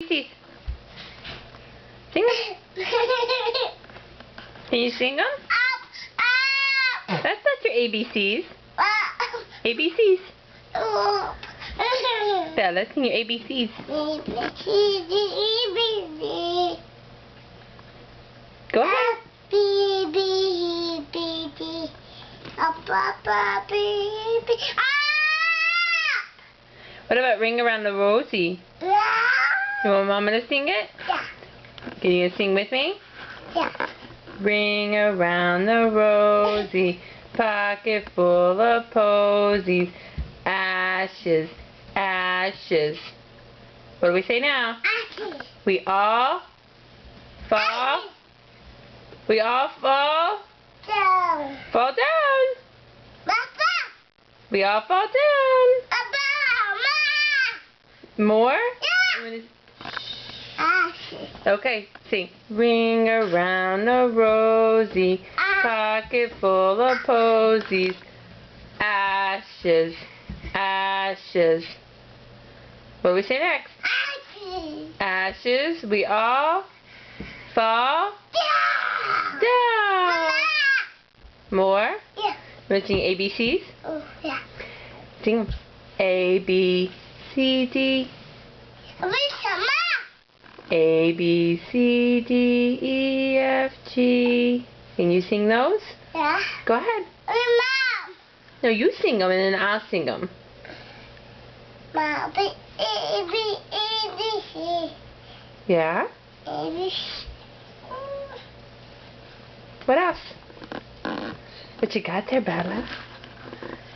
ABCs. Sing them. Can you sing them? That's not your ABCs. ABCs. Yeah, let's sing your ABCs. Go ahead. What about Ring Around the Rosie? You want Mama to sing it? Yeah. Can you sing with me? Yeah. Ring around the rosy, pocket full of posies, ashes, ashes. What do we say now? Ashes. We all fall. Ashes. We all fall. Down. Fall down. Papa. We all fall down. More? Yeah. Ashes. Okay, sing. Ring around the rosy, pocket full of posies, ashes, ashes. What do we say next? Ashes. Ashes, we all fall Down. down. More? Yeah. You want to sing ABCs? Oh, yeah. Sing them. A, B, C, D. A, B, C, D, E, F, G. Can you sing those? Yeah. Go ahead. Mom. No, you sing them and then I'll sing them. Mom. A, B, C. Yeah? A, B, C. What else? What you got there, Bella?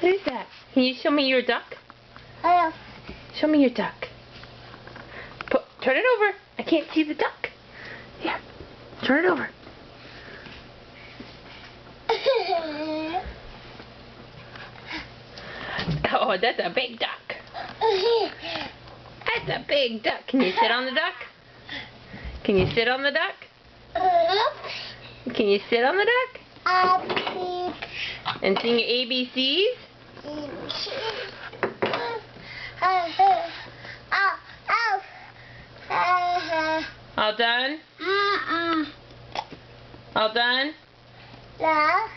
What is that? Can you show me your duck? Hello. Show me your duck. Turn it over. I can't see the duck. Yeah. Turn it over. Oh, that's a big duck. That's a big duck. Can you sit on the duck? Can you sit on the duck? Can you sit on the duck? And sing your ABCs? All done? All done? Yeah.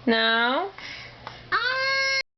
No?